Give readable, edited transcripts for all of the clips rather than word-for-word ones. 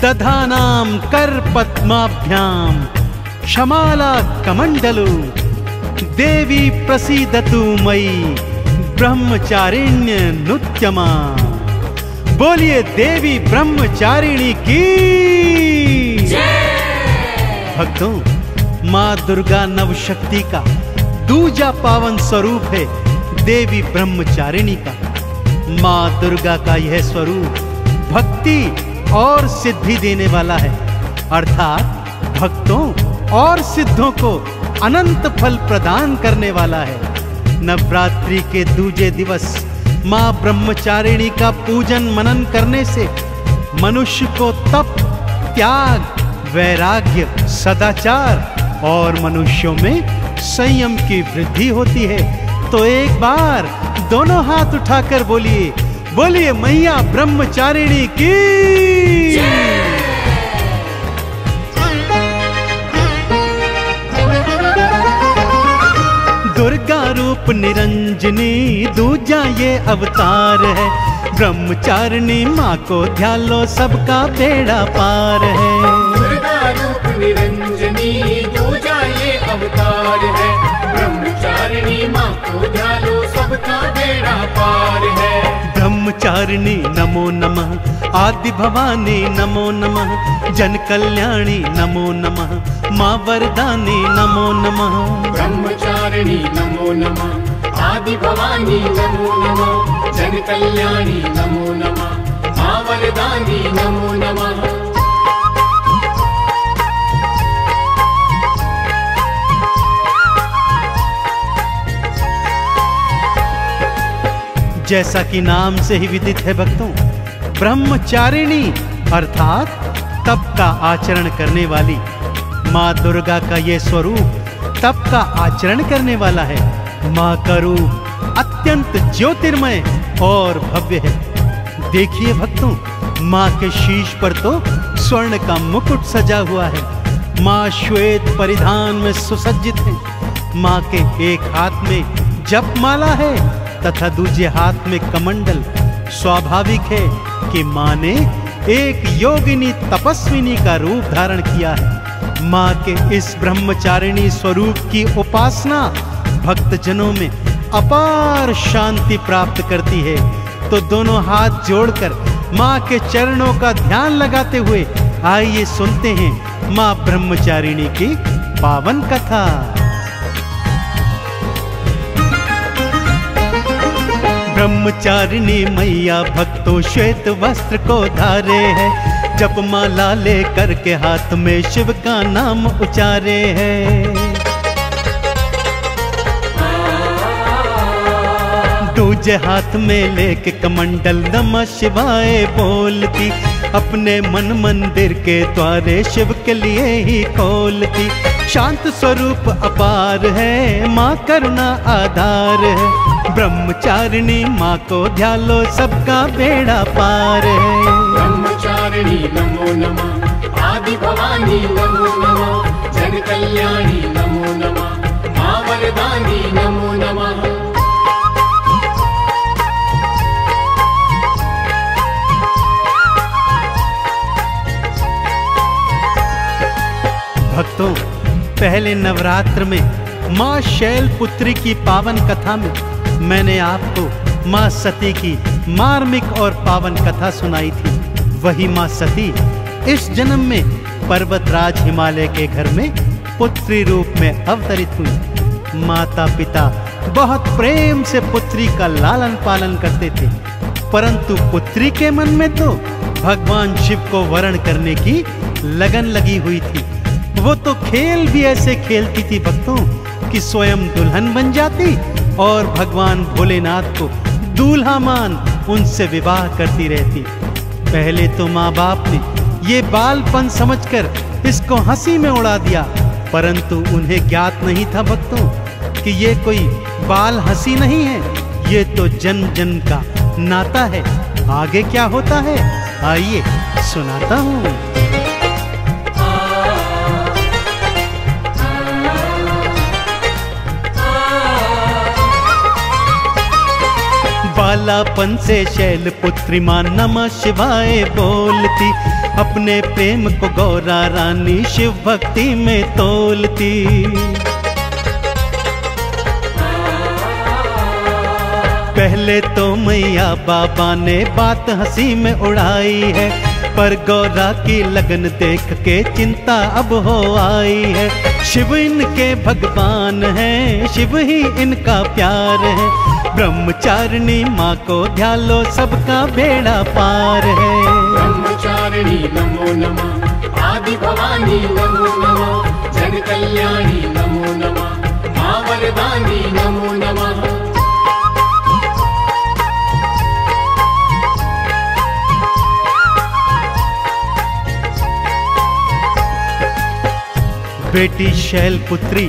दधानां कर पद्माभ्यां क्षमाला कमंडलु देवी प्रसीदतु मयि ब्रह्मचारिण्य नृत्यमा। बोलिए देवी ब्रह्मचारिणी की भक्तों, माँ दुर्गा नवशक्ति का दूजा पावन स्वरूप है देवी ब्रह्मचारिणी का। माँ दुर्गा का यह स्वरूप भक्ति और सिद्धि देने वाला है, अर्थात भक्तों और सिद्धों को अनंत फल प्रदान करने वाला है। नवरात्रि के दूजे दिवस माँ ब्रह्मचारिणी का पूजन मनन करने से मनुष्य को तप, त्याग, वैराग्य, सदाचार और मनुष्यों में संयम की वृद्धि होती है। तो एक बार दोनों हाथ उठाकर बोलिए, बोलिए मैया ब्रह्मचारिणी की। दुर्गा रूप निरंजनी दूजा ये अवतार है। ब्रह्मचारिणी माँ को ध्यान लो सबका बेड़ा पार है। दुर्गा रूप निरंजनी दूजा ये अवतार है। ब्रह्मचारिणी माँ को ध्यान लो सबका बेड़ा पार है। ब्रह्मचारिणी नमो नमः, आदि भवानी नमो नमः, जन कल्याणी नमो नमः, माँ वरदानी नमो नमः। ब्रह्मचारिणी नमो नमः, आदि भवानी नमो नमः, जन कल्याणी नमो नमः, माँ वरदानी नमो नमः। जैसा कि नाम से ही विदित है भक्तों, ब्रह्मचारिणी अर्थात तप का आचरण करने वाली। माँ दुर्गा का ये स्वरूप तप का आचरण करने वाला है। माँ का रूप अत्यंत ज्योतिर्मय और भव्य है। देखिए भक्तों, माँ के शीश पर तो स्वर्ण का मुकुट सजा हुआ है। माँ श्वेत परिधान में सुसज्जित है। माँ के एक हाथ में जपमाला है तथा दूसरे हाथ में कमंडल। स्वाभाविक है कि माँ ने एक योगिनी तपस्विनी का रूप धारण किया है। माँ के इस ब्रह्मचारिणी स्वरूप की उपासना भक्तजनों में अपार शांति प्राप्त करती है। तो दोनों हाथ जोड़कर माँ के चरणों का ध्यान लगाते हुए आइए सुनते हैं माँ ब्रह्मचारिणी की पावन कथा। ब्रह्मचारिणी मैया भक्तों श्वेत वस्त्र को धारे है। जपमाला लेकर के हाथ में शिव का नाम उचारे है। दूजे हाथ में लेके कमंडल नमः शिवाय बोलती। अपने मन मंदिर के द्वारे शिव के लिए ही खोलती। शांत स्वरूप अपार है, माँ करुणा आधार है। ब्रह्मचारिणी माँ को ध्यान लो सबका बेड़ा पार है। ब्रह्मचारिणी नमो नमः, आदि भवानी नमो नमः, जन कल्याणी नमो नमः, माँ वरदानी नमो नमः। भक्तों, पहले नवरात्र में माँ शैलपुत्री की पावन कथा में मैंने आपको माँ सती की मार्मिक और पावन कथा सुनाई थी। वही माँ सती इस जन्म में पर्वतराज हिमालय के घर में पुत्री रूप में अवतरित हुई। माता पिता बहुत प्रेम से पुत्री का लालन पालन करते थे, परंतु पुत्री के मन में तो भगवान शिव को वरण करने की लगन लगी हुई थी। वो तो खेल भी ऐसे खेलती थी भक्तों कि स्वयं दुल्हन बन जाती और भगवान भोलेनाथ को दूल्हा मान उनसे विवाह करती रहती। पहले तो माँ बाप ने ये बालपन समझकर इसको हंसी में उड़ा दिया, परंतु उन्हें ज्ञात नहीं था भक्तों कि ये कोई बाल हंसी नहीं है, ये तो जन्म जन्म का नाता है। आगे क्या होता है आइए सुनाता हूँ। बालापन से शैलपुत्री माँ नमः शिवाय बोलती, अपने प्रेम को गौरा रानी शिव भक्ति में तोलती। पहले तो मैया बाबा ने बात हंसी में उड़ाई है, पर गौरा की लगन देख के चिंता अब हो आई है। शिव इनके भगवान हैं, शिव ही इनका प्यार है, ब्रह्मचारिणी माँ को ध्यालो सबका बेड़ा पार है। ब्रह्मचारिणी नमो नमः, आदि भवानी नमो नमः, जन कल्याणी नमो नमः, माँ वरदानी नमो नमः। बेटी शैलपुत्री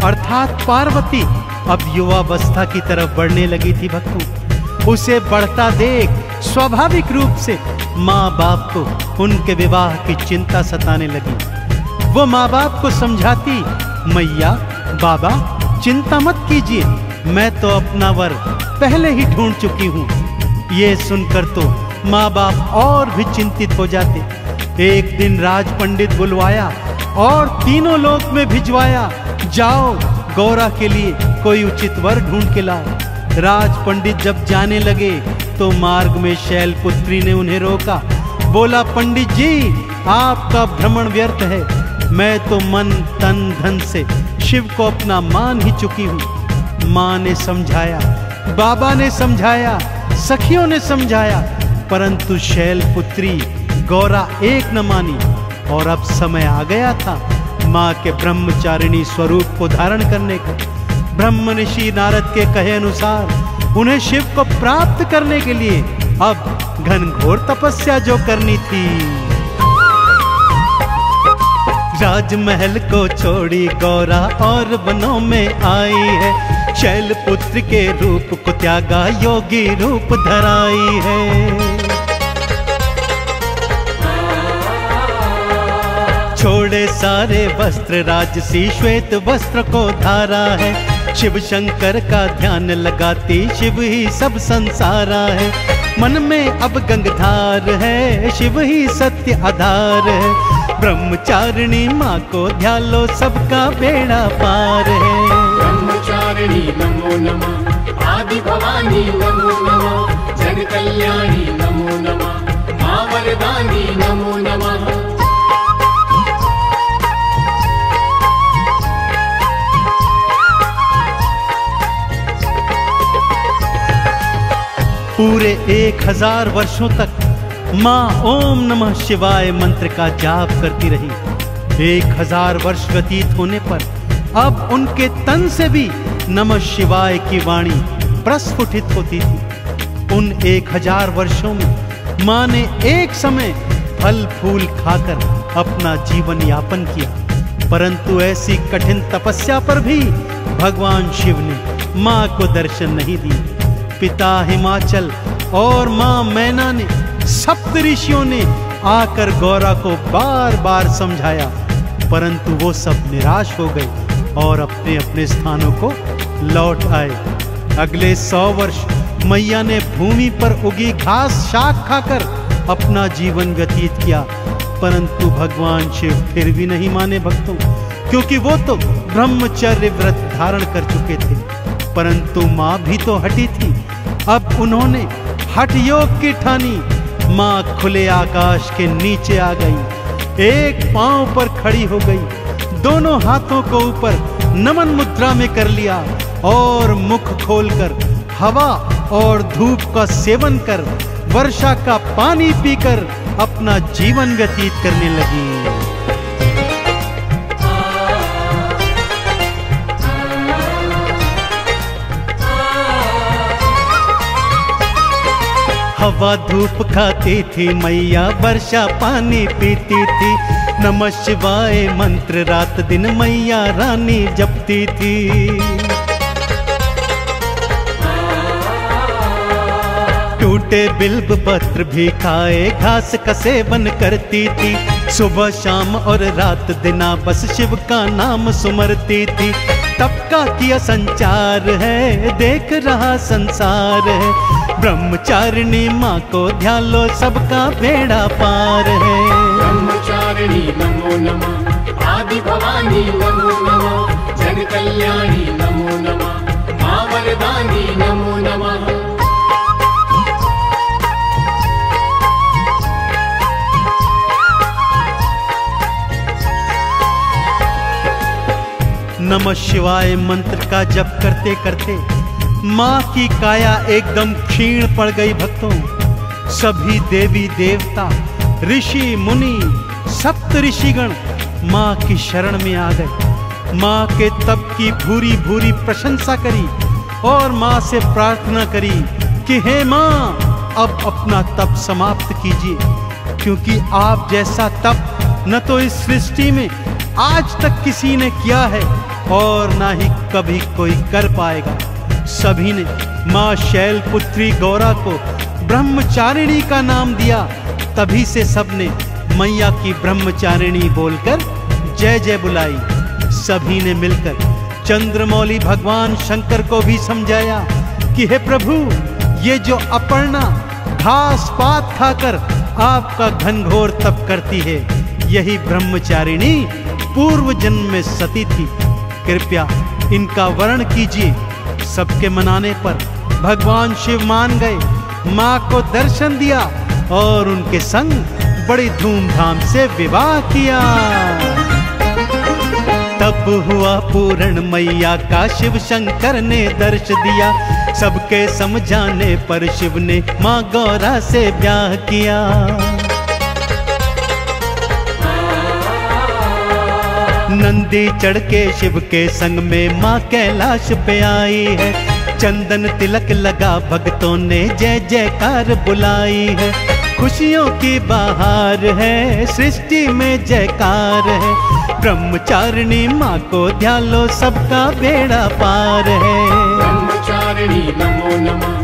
अर्थात पार्वती अब युवावस्था की तरफ बढ़ने लगी थी भक्तों। उसे बढ़ता देख स्वाभाविक रूप से माँ बाप को उनके विवाह की चिंता सताने लगी। वो माँ बाप को समझाती, मैया बाबा चिंता मत कीजिए, मैं तो अपना वर पहले ही ढूंढ चुकी हूँ। ये सुनकर तो माँ बाप और भी चिंतित हो जाते। एक दिन राज पंडित बुलवाया और तीनों लोक में भिजवाया, जाओ गौरा के लिए कोई उचित वर ढूंढ के लाओ। राज पंडित जब जाने लगे तो मार्ग में शैलपुत्री ने उन्हें रोका। बोला, पंडित जी आपका भ्रमण व्यर्थ है, मैं तो मन तन धन से शिव को अपना मान ही चुकी हूँ। माँ ने समझाया, बाबा ने समझाया, सखियों ने समझाया, परंतु शैलपुत्री गौरा एक न मानी। और अब समय आ गया था माँ के ब्रह्मचारिणी स्वरूप को धारण करने का। ब्रह्म ऋषि नारद के कहे अनुसार उन्हें शिव को प्राप्त करने के लिए अब घनघोर तपस्या जो करनी थी। राजमहल को छोड़ी गौरा और वनों में आई है, शैलपुत्र के रूप को त्यागा योगी रूप धराई है। छोड़े सारे वस्त्र राजसी श्वेत वस्त्र को धारा है, शिव शंकर का ध्यान लगाती शिव ही सब संसारा है। मन में अब गंगधार है, शिव ही सत्य आधार है, ब्रह्मचारिणी माँ को ध्यालो सबका बेड़ा पार है। ब्रह्मचारिणी नमो नमः, आदि भवानी नमो नमः, जन कल्याणी नमो नमः, माँ वरदानी नमो नमः। पूरे 1000 वर्षों तक माँ ओम नमः शिवाय मंत्र का जाप करती रही। 1000 वर्ष व्यतीत होने पर अब उनके तन से भी नमः शिवाय की वाणी प्रस्फुटित होती थी। उन 1000 वर्षों में माँ ने एक समय फल फूल खाकर अपना जीवन यापन किया, परंतु ऐसी कठिन तपस्या पर भी भगवान शिव ने माँ को दर्शन नहीं दिए। पिता हिमाचल और माँ मैना ने, सप्त ऋषियों ने आकर गौरा को बार बार समझाया, परंतु वो सब निराश हो गए और अपने अपने स्थानों को लौट आए। अगले 100 वर्ष मैया ने भूमि पर उगी घास शाक खाकर अपना जीवन व्यतीत किया, परंतु भगवान शिव फिर भी नहीं माने भक्तों, क्योंकि वो तो ब्रह्मचर्य व्रत धारण कर चुके थे। परंतु माँ भी तो हटी थी। अब उन्होंने हठ योग की ठानी। माँ खुले आकाश के नीचे आ गई, एक पांव पर खड़ी हो गई, दोनों हाथों को ऊपर नमन मुद्रा में कर लिया और मुख खोलकर हवा और धूप का सेवन कर वर्षा का पानी पीकर अपना जीवन व्यतीत करने लगी। हवा धूप खाती थी मैया, वर्षा पानी पीती थी, नमः शिवाय मंत्र रात दिन मैया रानी जपती थी। टूटे बिल्व पत्र भी खाए घास का सेवन करती थी, सुबह शाम और रात दिना बस शिव का नाम सुमरती थी। तप का किया संचार है, देख रहा संसार है। ब्रह्मचारिणी माँ को ध्यान लो, सबका बेड़ा पार है। ब्रह्मचारिणी नमो नमः, आदि भवानी नमो नमः, जन कल्याणी नमो नमः, माँ वरदानी नमो नमः। नमः शिवाय मंत्र का जप करते करते माँ की काया एकदम क्षीण पड़ गई। भक्तों, सभी देवी देवता, ऋषि मुनि, सप्त ऋषिगण माँ की शरण में आ गए। माँ के तप की भूरी भूरी प्रशंसा करी और माँ से प्रार्थना करी कि हे माँ, अब अपना तप समाप्त कीजिए, क्योंकि आप जैसा तप न तो इस सृष्टि में आज तक किसी ने किया है और ना ही कभी कोई कर पाएगा। सभी ने माँ शैलपुत्री गौरा को ब्रह्मचारिणी का नाम दिया। तभी से सबने मैया की ब्रह्मचारिणी बोलकर जय जय बुलाई। सभी ने मिलकर चंद्रमौली भगवान शंकर को भी समझाया कि हे प्रभु, ये जो अपर्णा घास पात खाकर आपका घनघोर तप करती है, यही ब्रह्मचारिणी पूर्व जन्म में सती थी। कृपया इनका वर्ण कीजिए। सबके मनाने पर भगवान शिव मान गए, माँ को दर्शन दिया और उनके संग बड़ी धूमधाम से विवाह किया। तब हुआ पूर्ण मैया का शिव शंकर ने दर्श दिया। सबके समझाने पर शिव ने माँ गौरा से ब्याह किया। नंदी चढ़ के शिव के संग में माँ कैलाश पे आई है। चंदन तिलक लगा, भक्तों ने जय जयकार बुलाई है। खुशियों की बहार है, सृष्टि में जयकार है। ब्रह्मचारिणी माँ को ध्यान लो, सबका बेड़ा पार है। ब्रह्मचारिणी नमो नमः,